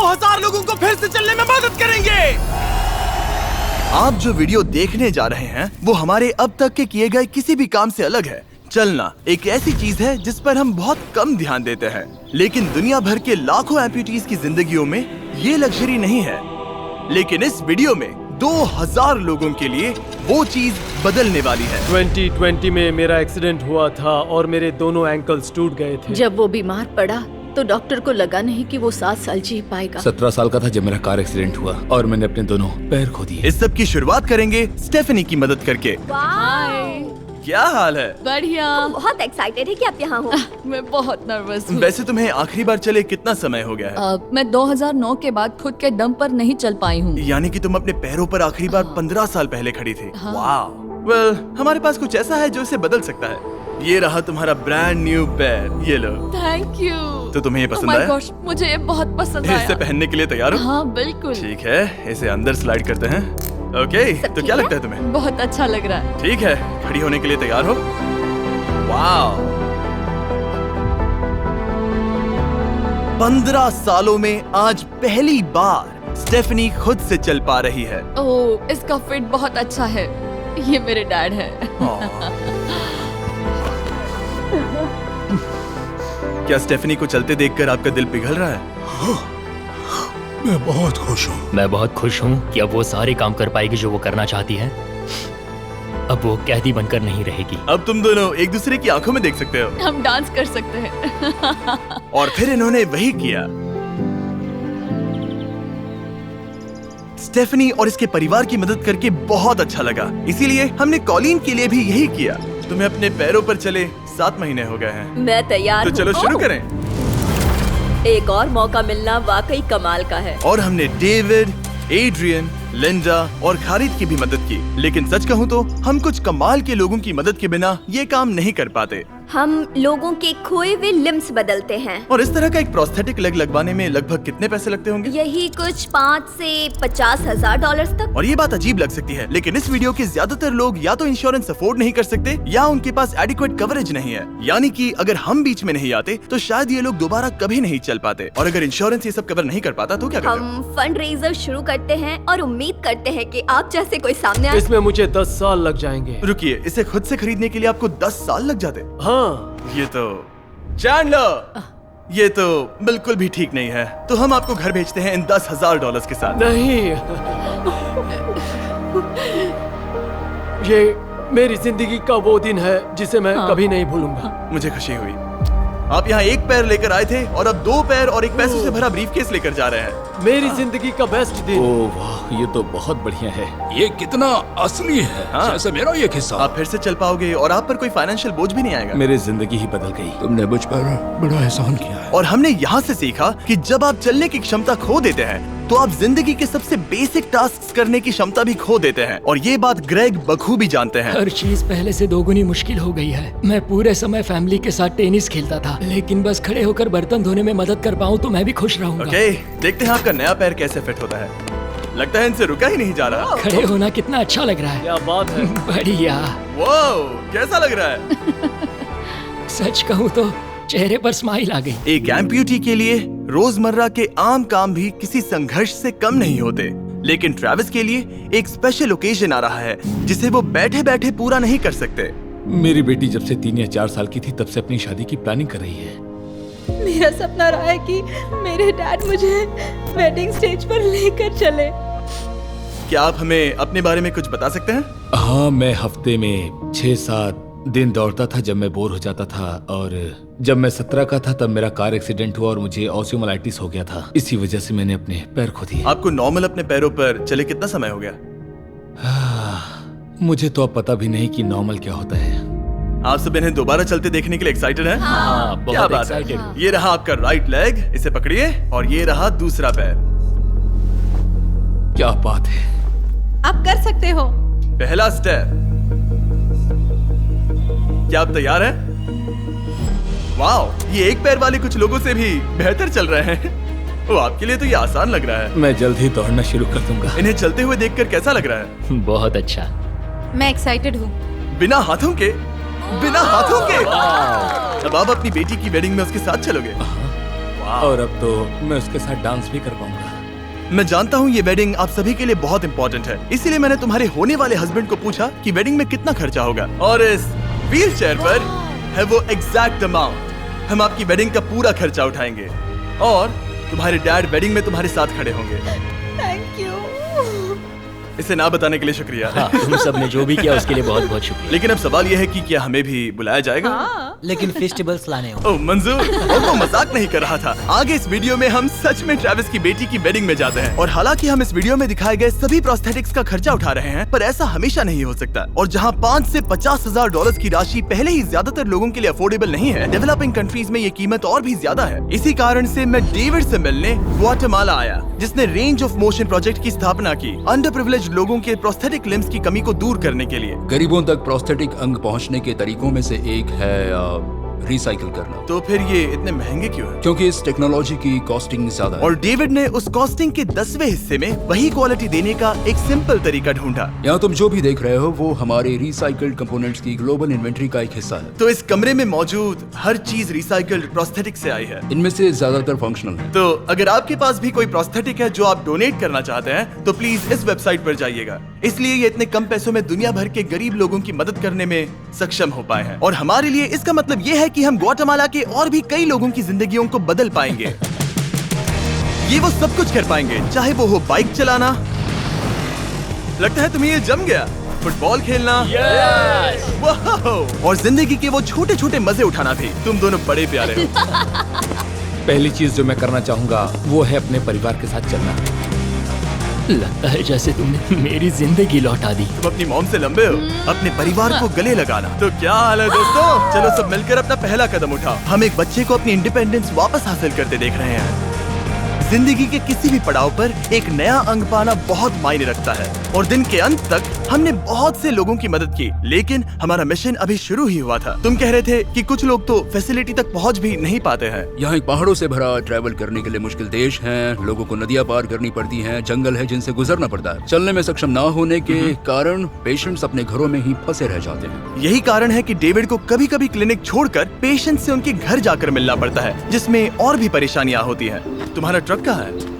2000 लोगों को फिर से चलने में मदद करेंगे। आप जो वीडियो देखने जा रहे हैं वो हमारे अब तक के किए गए किसी भी काम से अलग है। चलना एक ऐसी चीज है जिस पर हम बहुत कम ध्यान देते हैं, लेकिन दुनिया भर के लाखों एम्पुटीज की जिंदगियों में ये लग्जरी नहीं है। लेकिन इस वीडियो में 2000 लोगों के लिए वो चीज बदलने वाली है। 2020 में मेरा एक्सीडेंट हुआ था और मेरे दोनों एंकल्स टूट गए थे। जब वो बीमार पड़ा तो डॉक्टर को लगा नहीं कि वो 7 साल जी पाएगा। 17 साल का था जब मेरा कार एक्सीडेंट हुआ और मैंने अपने दोनों पैर खो दिए। इस सब की शुरुआत करेंगे स्टेफनी की मदद करके। क्या हाल है? बढ़िया। हम बहुत एक्साइटेड है कि आप यहाँ हो। मैं बहुत नर्वस हूँ। वैसे तुम्हें आखिरी बार चले कितना समय हो गया है? मैं 2009 के बाद खुद के दम पर नहीं चल पाई हूँ। यानी कि तुम अपने पैरों पर आखिरी बार 15 साल पहले खड़ी थी। वाह। वेल, हमारे पास कुछ ऐसा है जो इसे बदल सकता है। ये रहा तुम्हारा ब्रांड न्यू पैर, ये लो। Thank you. तो तुम्हें ये Oh पसंद my आया? gosh, मुझे ये बहुत पसंद आया। इसे पहनने के लिए तैयार हो? हाँ बिल्कुल। ठीक है, इसे अंदर स्लाइड करते हैं। ओके, तो क्या लगता है तुम्हें? बहुत अच्छा लग रहा है। ठीक है, खड़ी होने के लिए तैयार हो? वाह। 15 सालों में आज पहली बार स्टेफनी खुद से चल पा रही है। ओह, इसका फिट बहुत अच्छा है। ये मेरे डैड है। क्या स्टेफनी को चलते देखकर आपका दिल पिघल रहा है? मैं बहुत खुश हूँ। मैं बहुत खुश हूँ कि अब वो सारे काम कर पाएगी जो वो करना चाहती है। अब वो कैदी बनकर नहीं रहेगी। अब तुम दोनों एक दूसरे की आंखों में देख सकते हो। हम डांस कर सकते हैं। और फिर इन्होंने वही किया। स्टेफनी और इसके परिवार की मदद करके बहुत अच्छा लगा, इसीलिए हमने कॉलिन के लिए भी यही किया। तुम्हें अपने पैरों पर चले 7 महीने हो गए हैं। मैं तैयार तो हूँ। चलो शुरू करें। एक और मौका मिलना वाकई कमाल का है। और हमने डेविड, एड्रियन, लिंडा और खालिद की भी मदद की। लेकिन सच कहूँ तो हम कुछ कमाल के लोगों की मदद के बिना ये काम नहीं कर पाते। हम लोगों के खोए हुए लिम्स बदलते हैं। और इस तरह का एक प्रोस्थेटिक लेग लगवाने में लगभग कितने पैसे लगते होंगे? यही कुछ 5 से 50 हजार डॉलर तक। और ये बात अजीब लग सकती है, लेकिन इस वीडियो के ज्यादातर लोग या तो इंश्योरेंस अफोर्ड नहीं कर सकते या उनके पास एडिक्वेट कवरेज नहीं है। यानी कि अगर हम बीच में नहीं आते तो शायद ये लोग दोबारा कभी नहीं चल पाते। और अगर इंश्योरेंस ये सब कवर नहीं कर पाता तो क्या करते? हम फंड रेजर शुरू करते हैं और उम्मीद करते हैं कि आप जैसे कोई सामने आए। इसमें मुझे 10 साल लग जाएंगे। रुकिए, इसे खुद से खरीदने के लिए आपको 10 साल लग जाते? हाँ। ये तो चैंडलर, ये तो बिल्कुल भी ठीक नहीं है। तो हम आपको घर भेजते हैं इन $10,000 के साथ। नहीं, ये मेरी जिंदगी का वो दिन है जिसे मैं कभी नहीं भूलूंगा। मुझे खुशी हुई। आप यहाँ एक पैर लेकर आए थे और अब 2 पैर और एक पैसों से भरा ब्रीफकेस लेकर जा रहे हैं। मेरी जिंदगी का बेस्ट दिन। ओह वाह, ये तो बहुत बढ़िया है। ये कितना असली है। हाँ। जैसे मेरा ये किस्सा। आप फिर से चल पाओगे और आप पर कोई फाइनेंशियल बोझ भी नहीं आएगा। मेरी जिंदगी ही बदल गई। तुमने मुझ पर बड़ा एहसान किया है। और हमने यहाँ से सीखा कि जब आप चलने की क्षमता खो देते हैं तो आप जिंदगी के सबसे बेसिक टास्क करने की क्षमता भी खो देते हैं। और ये बात ग्रेग बखूबी जानते हैं। हर चीज पहले से दोगुनी मुश्किल हो गई है। मैं पूरे समय फैमिली के साथ टेनिस खेलता था, लेकिन बस खड़े होकर बर्तन धोने में मदद कर पाऊँ तो मैं भी खुश रहूंगा। ओके, देखते हैं आपका नया पैर कैसे फिट होता है। लगता है इनसे रुका ही नहीं जा रहा। खड़े होना कितना अच्छा लग रहा है। क्या बात है। बढ़िया। वाओ, कैसा लग रहा है? सच कहूँ तो चेहरे पर स्माइल आ गई। एक एम्प्यूटी के लिए रोजमर्रा के आम काम भी किसी संघर्ष से कम नहीं होते, लेकिन ट्रेविस के लिए एक स्पेशल ओकेजन आ रहा है जिसे वो बैठे बैठे पूरा नहीं कर सकते। मेरी बेटी जब से 3 या 4 साल की थी तब से अपनी शादी की प्लानिंग कर रही है। मेरा सपना रहा है कि मेरे डैड मुझे वेडिंग स्टेज पर लेकर चले। क्या आप हमें अपने बारे में कुछ बता सकते हैं? हाँ, मैं हफ्ते में 6-7 दिन दौड़ता था जब मैं बोर हो जाता था। और जब मैं 17 का था तब मेरा कार एक्सीडेंट हुआ और मुझे ऑस्टियोमाइलाइटिस हो गया था। इसी वजह से मैंने अपने पैर खो दिए। आपको नॉर्मल अपने पैरों पर चले कितना समय हो गया? मुझे तो अब पता भी नहीं कि नॉर्मल क्या होता है। आप सब इन्हें दोबारा चलते देखने के लिए एक्साइटेड हैं? हाँ, क्या बहुत बात है। एक्साइटेड। ये रहा आपका राइट लेग, इसे पकड़िए। और ये रहा दूसरा पैर। क्या बात है। आप कर सकते हो। पहला स्टेप। क्या आप तैयार हैं? वाओ, ये एक पैर वाले कुछ लोगों से भी बेहतर चल रहे हैं। वो आपके लिए तो ये आसान लग रहा है। मैं जल्द ही दौड़ना शुरू कर दूंगा। इन्हें चलते हुए देखकर कैसा लग रहा है? बहुत अच्छा। मैं एक्साइटेड हूँ। बिना हाथों के? बिना हाथों के? अब आप अपनी बेटी की वेडिंग में उसके साथ चलोगे? और अब तो मैं उसके साथ डांस भी कर पाऊंगा। मैं जानता हूँ ये वेडिंग आप सभी के लिए बहुत इंपॉर्टेंट है, इसीलिए मैंने तुम्हारे होने वाले हस्बैंड को पूछा कि वेडिंग में कितना खर्चा होगा, और इस व्हील चेयर पर है वो एग्जैक्ट अमाउंट। हम आपकी वेडिंग का पूरा खर्चा उठाएंगे और तुम्हारे डैड वेडिंग में तुम्हारे साथ खड़े होंगे। Thank you. इसे ना बताने के लिए शुक्रिया। हाँ, तुम सब ने जो भी किया उसके लिए बहुत बहुत शुक्रिया। लेकिन अब सवाल यह है कि क्या हमें भी बुलाया जाएगा? लेकिन फेस्टिवल्स लाने हो। ओह मंजूर, और वो मजाक नहीं कर रहा था। आगे इस वीडियो में हम सच में ट्रेविस की बेटी की वेडिंग में जाते हैं, और हालांकि हम इस वीडियो में दिखाए गए सभी प्रोस्थेटिक्स का खर्चा उठा रहे हैं, पर ऐसा हमेशा नहीं हो सकता। और जहां 5 से 50,000 डॉलर्स की राशि पहले ही ज्यादातर लोगों के लिए अफोर्डेबल नहीं है, डेवलपिंग कंट्रीज में ये कीमत और भी ज्यादा है। इसी कारण से मैं डेविड से मिलने ग्वाटेमाला आया, जिसने रेंज ऑफ मोशन प्रोजेक्ट की स्थापना की अंडर प्रिविलेज्ड लोगों के प्रोस्थेटिक लिम्स की कमी को दूर करने के लिए। गरीबों तक प्रोस्थेटिक अंग पहुंचने के तरीकों में से एक है रिसाइकिल करना। तो फिर ये इतने महंगे क्यों है? क्योंकि इस टेक्नोलॉजी की कॉस्टिंग ज्यादा है। और डेविड ने उस कॉस्टिंग के 10वें हिस्से में वही क्वालिटी देने का एक सिंपल तरीका ढूंढा। यहाँ तुम जो भी देख रहे हो वो हमारे रिसाइकल्ड कंपोनेंट्स की ग्लोबल इन्वेंट्री का एक हिस्सा है। तो इस कमरे में मौजूद हर चीज रिसाइकल्ड प्रोस्थेटिक से आई है। इनमें से ज्यादातर फंक्शनल है। तो अगर आपके पास भी कोई प्रोस्थेटिक है जो आप डोनेट करना चाहते हैं, तो प्लीज इस वेबसाइट पर जाइएगा। इसलिए ये इतने कम पैसों में दुनिया भर के गरीब लोगों की मदद करने में सक्षम हो पाए हैं। और हमारे लिए इसका मतलब ये है कि हम ग्वाटेमाला के और भी कई लोगों की जिंदगियों को बदल पाएंगे। ये वो सब कुछ कर पाएंगे, चाहे वो हो बाइक चलाना, लगता है तुम्हें ये जम गया, फुटबॉल खेलना, वाह, और जिंदगी के वो छोटे छोटे मजे उठाना भी। तुम दोनों बड़े प्यारे हो। पहली चीज जो मैं करना चाहूंगा वो है अपने परिवार के साथ चलना। लगता है जैसे तुमने मेरी जिंदगी लौटा दी। तुम अपनी मॉम से लंबे हो, अपने परिवार को गले लगाना। तो क्या हाल है दोस्तों? चलो सब मिलकर अपना पहला कदम उठाओ। हम एक बच्चे को अपनी इंडिपेंडेंस वापस हासिल करते देख रहे हैं। जिंदगी के किसी भी पड़ाव पर एक नया अंग पाना बहुत मायने रखता है, और दिन के अंत तक हमने बहुत से लोगों की मदद की, लेकिन हमारा मिशन अभी शुरू ही हुआ था। तुम कह रहे थे कि कुछ लोग तो फैसिलिटी तक पहुंच भी नहीं पाते हैं। यहाँ एक पहाड़ों से भरा ट्रैवल करने के लिए मुश्किल देश है, लोगों को नदियाँ पार करनी पड़ती हैं, जंगल है जिनसे गुजरना पड़ता है। चलने में सक्षम ना होने के कारण पेशेंट्स अपने घरों में ही फंसे रह जाते हैं। यही कारण है कि डेविड को कभी कभी क्लिनिक छोड़कर पेशेंट से उनके घर जाकर मिलना पड़ता है, जिसमें और भी परेशानियां होती हैं। तुम्हारा ट्रक कहाँ है?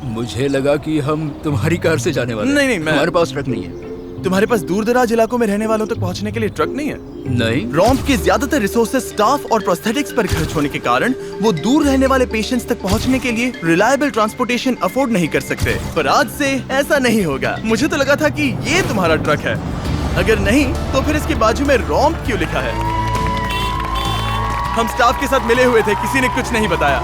मुझे लगा कि हम तुम्हारी कार से जाने वाले हैं। नहीं, हमारे पास ट्रक नहीं है। तुम्हारे पास दूर दराज इलाकों में रहने वालों तक पहुंचने के लिए ट्रक नहीं है? नहीं। रॉम्प के ज्यादातर रिसोर्सेज स्टाफ और प्रोस्थेटिक्स पर खर्च होने के कारण वो दूर रहने वाले पेशेंट्स तक पहुंचने के लिए रिलायबल ट्रांसपोर्टेशन अफोर्ड नहीं कर सकते। पर आज से ऐसा नहीं होगा। मुझे तो लगा था कि ये तुम्हारा ट्रक है। अगर नहीं तो फिर इसके बाजू में रॉम्प क्यों लिखा है? हम स्टाफ के साथ मिले हुए थे, किसी ने कुछ नहीं बताया।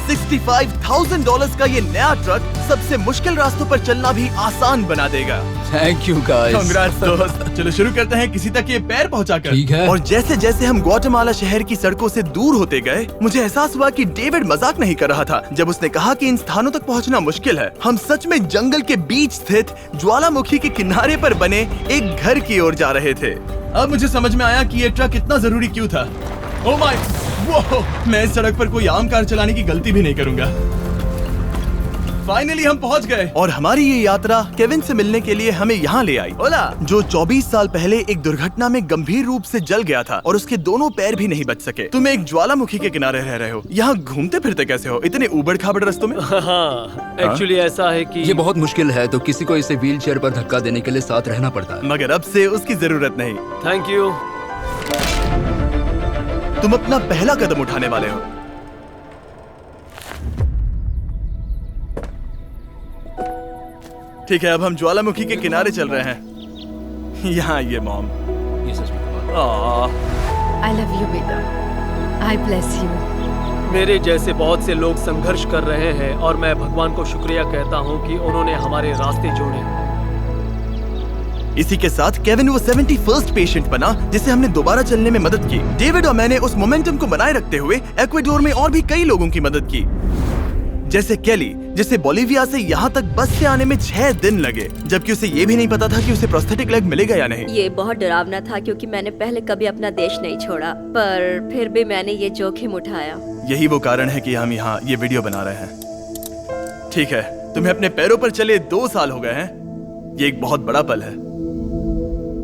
$65,000 का ये नया ट्रक सबसे मुश्किल रास्तों पर चलना भी आसान बना देगा। Thank you guys. कांग्रेट्स दोस्त। चलो शुरू करते हैं किसी तक ये पैर पहुंचाकर। ठीक है। और जैसे जैसे हम ग्वाटेमाला शहर की सड़कों से दूर होते गए, मुझे एहसास हुआ कि डेविड मजाक नहीं कर रहा था जब उसने कहा कि इन स्थानों तक पहुंचना मुश्किल है। हम सच में जंगल के बीच स्थित ज्वालामुखी के किनारे पर बने एक घर की ओर जा रहे थे। अब मुझे समझ में आया कि ये ट्रक इतना जरूरी क्यों था। ओह माय, वो मैं इस सड़क पर कोई आम कार चलाने की गलती भी नहीं करूंगा। फाइनली हम पहुंच गए, और हमारी ये यात्रा केविन से मिलने के लिए हमें यहाँ ले आई। ओला, जो 24 साल पहले एक दुर्घटना में गंभीर रूप से जल गया था और उसके दोनों पैर भी नहीं बच सके। तुम एक ज्वालामुखी के किनारे रह रहे हो, यहाँ घूमते फिरते कैसे हो इतने उबड़ खाबड़ रास्तों में? हाँ, एक्चुअली ऐसा है कि ये बहुत मुश्किल है, तो किसी को इसे व्हील चेयर पर धक्का देने के लिए साथ रहना पड़ता है। मगर अब से उसकी जरूरत नहीं। Thank you. तुम अपना पहला कदम उठाने वाले हो। ठीक है, अब हम ज्वालामुखी के किनारे चल रहे हैं। यहाँ आइए मॉम। आई लव यू बेटा, आई ब्लेस यू। मेरे जैसे बहुत से लोग संघर्ष कर रहे हैं, और मैं भगवान को शुक्रिया कहता हूँ कि उन्होंने हमारे रास्ते जोड़े। इसी के साथ केविन वो 71st पेशेंट बना जिसे हमने दोबारा चलने में मदद की। डेविड और मैंने उस मोमेंटम को बनाए रखते हुए एक्वाडोर में और भी कई लोगों की मदद की, जैसे केली, जिसे बोलिविया से यहाँ तक बस से आने में 6 दिन लगे, जबकि उसे ये भी नहीं पता था कि उसे प्रोस्थेटिक लेग मिलेगा या नहीं। ये बहुत डरावना था क्योंकि मैंने पहले कभी अपना देश नहीं छोड़ा, पर फिर भी मैंने ये जोखिम उठाया। यही वो कारण है कि हम यहाँ ये वीडियो बना रहे हैं। ठीक है, तुम्हें अपने पैरों पर चले 2 साल हो गए हैं। ये एक बहुत बड़ा पल है।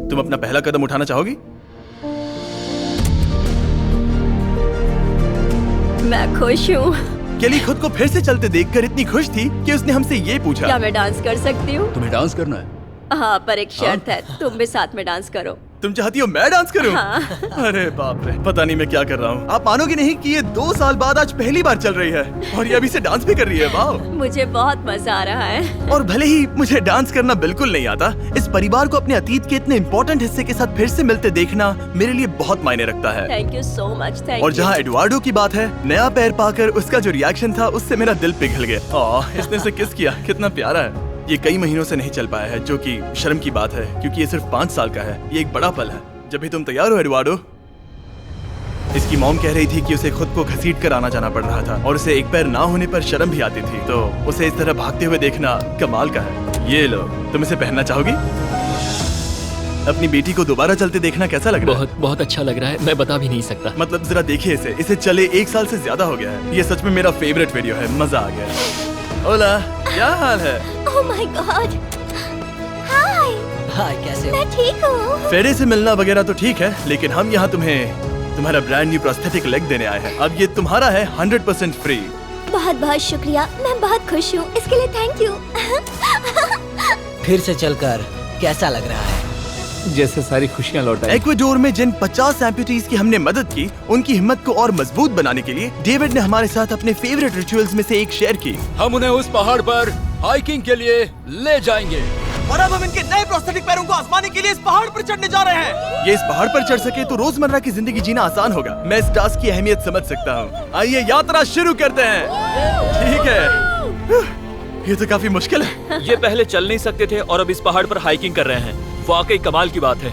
तुम अपना पहला कदम उठाना चाहोगी? मैं खुश हूँ। केली खुद को फिर से चलते देखकर इतनी खुश थी कि उसने हमसे ये पूछा, क्या मैं डांस कर सकती हूँ? तुम्हें डांस करना है? हाँ, पर एक शर्त है, तुम भी साथ में डांस करो। तुम चाहती हो मैं डांस करूं? हाँ। अरे बाप रे, पता नहीं मैं क्या कर रहा हूँ। आप मानोगे नहीं कि ये 2 साल बाद आज पहली बार चल रही है और ये अभी से डांस भी कर रही है। वाह, मुझे बहुत मजा आ रहा है। और भले ही मुझे डांस करना बिल्कुल नहीं आता, इस परिवार को अपने अतीत के इतने इम्पोर्टेंट हिस्से के साथ फिर से मिलते देखना मेरे लिए बहुत मायने रखता है। Thank you so much. Thank और यू। जहाँ एडवार्डो की बात है, नया पैर पाकर उसका जो रिएक्शन था उससे मेरा दिल पिघल गया। इसने उसे किस किया, कितना प्यारा है। ये कई महीनों से नहीं चल पाया है, जो कि शर्म की बात है क्योंकि ये सिर्फ 5 साल का है। ये एक बड़ा पल है। जब भी तुम तैयार हो एडवार्डो। इसकी मॉम कह रही थी कि उसे खुद को घसीट कर आना जाना पड़ रहा था और उसे एक पैर ना होने पर शर्म भी आती थी, तो उसे इस तरह भागते हुए देखना कमाल का है। ये लो, तुम इसे पहनना चाहोगी? अपनी बेटी को दोबारा चलते देखना कैसा लग रहा है? बहुत अच्छा लग रहा है, मैं बता भी नहीं सकता। मतलब जरा देखिए इसे चले 1 साल से ज्यादा हो गया है। ये सच में मेरा फेवरेट वीडियो है, मजा आ गया। ओला, क्या हाल है? ओह माय गॉड, हाय। हाय, कैसे हो? मैं ठीक हूँ। फेरे से मिलना वगैरह तो ठीक है, लेकिन हम यहाँ तुम्हें तुम्हारा ब्रांड न्यू प्रोस्थेटिक लेग देने आए हैं। अब ये तुम्हारा है 100% फ्री। बहुत बहुत शुक्रिया, मैं बहुत खुश हूँ, इसके लिए थैंक यू। फिर से चलकर कैसा लग रहा है? जैसे सारी खुशियाँ लौटाई। एक्वाडोर में जिन 50 एम्पुटीज की हमने मदद की, उनकी हिम्मत को और मजबूत बनाने के लिए डेविड ने हमारे साथ अपने फेवरेट रिचुअल्स में से एक शेयर की। हम उन्हें उस पहाड़ पर हाइकिंग के लिए ले जाएंगे। और अब हम इनके नए प्रोस्थेटिक पैरों को आजमाने के लिए इस पहाड़ पर चढ़ने जा रहे हैं। ये इस पहाड़ पर चढ़ सके तो रोजमर्रा की जिंदगी जीना आसान होगा। मैं इस टास्क की अहमियत समझ सकता हूँ। आइए यात्रा शुरू करते हैं। ठीक है, ये तो काफी मुश्किल है। ये पहले चल नहीं सकते थे और अब इस पहाड़ पर हाइकिंग कर रहे हैं। वाकई कमाल की बात है।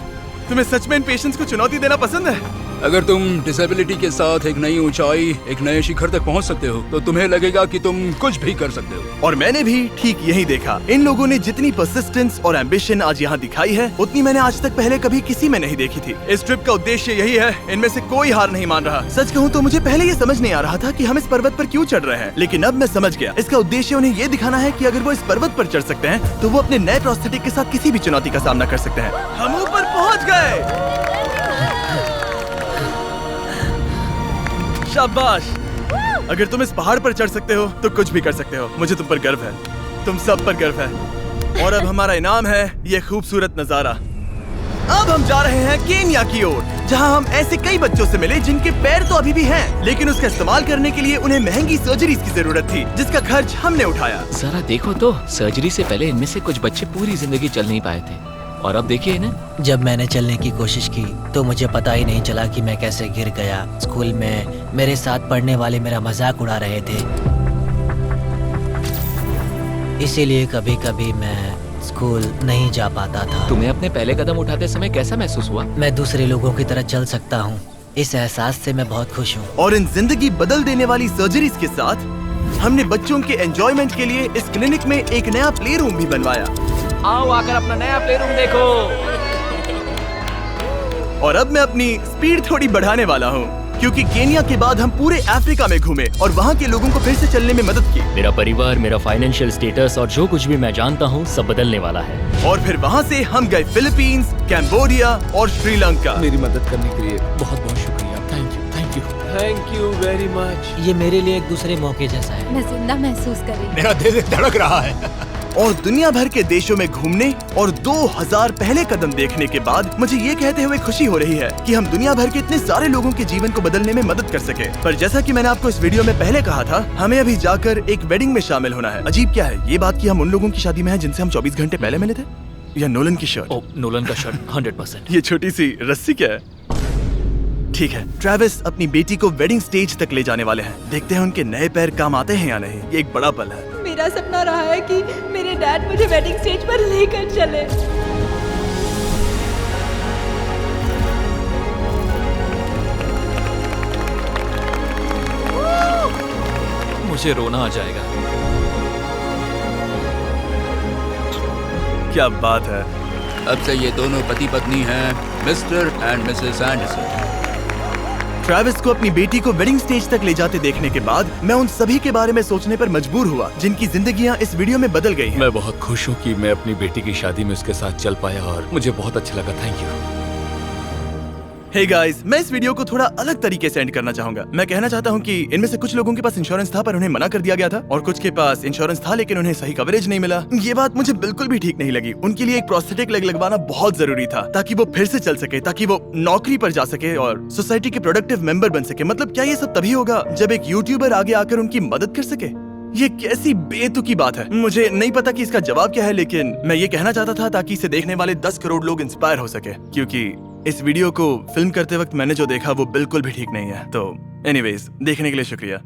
तुम्हें सच में इन पेशेंट्स को चुनौती देना पसंद है? अगर तुम डिसेबिलिटी के साथ एक नई ऊंचाई, एक नए शिखर तक पहुंच सकते हो, तो तुम्हें लगेगा कि तुम कुछ भी कर सकते हो। और मैंने भी ठीक यही देखा। इन लोगों ने जितनी परसिस्टेंस और एम्बिशन आज यहाँ दिखाई है, उतनी मैंने आज तक पहले कभी किसी में नहीं देखी थी। इस ट्रिप का उद्देश्य यही है, इनमें से कोई हार नहीं मान रहा। सच कहूँ तो मुझे पहले ये समझ नहीं आ रहा था कि हम इस पर्वत पर क्यों चढ़ रहे हैं, लेकिन अब मैं समझ गया। इसका उद्देश्य उन्हें ये दिखाना है कि अगर वो इस पर्वत पर चढ़ सकते हैं, तो वो अपने नए प्रोस्थेटिक के साथ किसी भी चुनौती का सामना कर सकते हैं। हम ऊपर पहुँच गए। शाबाश। अगर तुम इस पहाड़ पर चढ़ सकते हो तो कुछ भी कर सकते हो। मुझे तुम पर गर्व है, तुम सब पर गर्व है। और अब हमारा इनाम है ये खूबसूरत नजारा। अब हम जा रहे हैं केन्या की ओर, जहां हम ऐसे कई बच्चों से मिले जिनके पैर तो अभी भी हैं, लेकिन उसका इस्तेमाल करने के लिए उन्हें महंगी सर्जरीज की जरूरत थी, जिसका खर्च हमने उठाया। जरा देखो तो, सर्जरी से पहले इनमें से कुछ बच्चे पूरी जिंदगी चल नहीं पाए थे, और अब देखिए इन्हें। जब मैंने चलने की कोशिश की तो मुझे पता ही नहीं चला कि मैं कैसे गिर गया। स्कूल में मेरे साथ पढ़ने वाले मेरा मजाक उड़ा रहे थे, इसीलिए कभी कभी मैं स्कूल नहीं जा पाता था। तुम्हें अपने पहले कदम उठाते समय कैसा महसूस हुआ? मैं दूसरे लोगों की तरह चल सकता हूँ, इस एहसास से मैं बहुत खुश हूँ। और इन जिंदगी बदल देने वाली सर्जरीज के साथ हमने बच्चों के एंजॉयमेंट के लिए इस क्लिनिक में एक नया प्ले रूम भी बनवाया। आओ आकर अपना नया प्ले रूम देखो। और अब मैं अपनी स्पीड थोड़ी बढ़ाने वाला हूँ, क्योंकि केन्या के बाद हम पूरे अफ्रीका में घूमे और वहाँ के लोगों को फिर से चलने में मदद की। मेरा परिवार, मेरा फाइनेंशियल स्टेटस और जो कुछ भी मैं जानता हूँ सब बदलने वाला है। और फिर वहाँ से हम गए फिलीपींस, कैम्बोडिया और श्रीलंका। मेरी मदद करने के लिए बहुत बहुत शुक्रिया। Thank you, thank you, thank you very much. ये मेरे लिए एक दूसरे मौके जैसा है। मैं जिंदा महसूस कर रही हूँ। मेरा दिल धड़क रहा है। और दुनिया भर के देशों में घूमने और 2000 पहले कदम देखने के बाद मुझे ये कहते हुए खुशी हो रही है कि हम दुनिया भर के इतने सारे लोगों के जीवन को बदलने में मदद कर सके। पर जैसा कि मैंने आपको इस वीडियो में पहले कहा था, हमें अभी जाकर एक वेडिंग में शामिल होना है। अजीब क्या है ये बात कि हम उन लोगों की शादी में हैं जिनसे हम 24 घंटे पहले मिले थे। या नोलन की शर्ट। ओ, नोलन का शर्ट 100%। ये छोटी सी रस्सी क्या है? ठीक है, ट्रेविस अपनी बेटी को वेडिंग स्टेज तक ले जाने वाले हैं। देखते हैं उनके नए पैर काम आते हैं या नहीं। ये एक बड़ा पल है। मेरा सपना रहा है कि मेरे डैड मुझे वेडिंग स्टेज पर लेकर चले। मुझे रोना आ जाएगा। क्या बात है। अब से ये दोनों पति पत्नी हैं, mister and Mrs Anderson. Travis को अपनी बेटी को वेडिंग स्टेज तक ले जाते देखने के बाद मैं उन सभी के बारे में सोचने पर मजबूर हुआ जिनकी जिंदगियां इस वीडियो में बदल गई हैं। मैं बहुत खुश हूँ कि मैं अपनी बेटी की शादी में उसके साथ चल पाया और मुझे बहुत अच्छा लगा। Thank you. हे गाइस, मैं इस वीडियो को थोड़ा अलग तरीके से एंड करना चाहूंगा। मैं कहना चाहता हूँ कि इनमें से कुछ लोगों के पास इंश्योरेंस था पर उन्हें मना कर दिया गया था, और कुछ के पास इंश्योरेंस था लेकिन उन्हें सही कवरेज नहीं मिला। ये बात मुझे बिल्कुल भी ठीक नहीं लगी। उनके लिए एक प्रोस्थेटिक लेग लगवाना बहुत जरूरी था ताकि वो फिर से चल सके, ताकि वो नौकरी पर जा सके और सोसाइटी के प्रोडक्टिव मेंबर बन सके। मतलब क्या ये सब तभी होगा जब एक यूट्यूबर आगे आकर उनकी मदद कर सके? ये कैसी बेतुकी बात है। मुझे नहीं पता कि इसका जवाब क्या है, लेकिन मैं ये कहना चाहता था ताकि इसे देखने वाले 10 करोड़ लोग इंस्पायर हो सके, क्योंकि इस वीडियो को फिल्म करते वक्त मैंने जो देखा वो बिल्कुल भी ठीक नहीं है। तो एनीवेज, देखने के लिए शुक्रिया।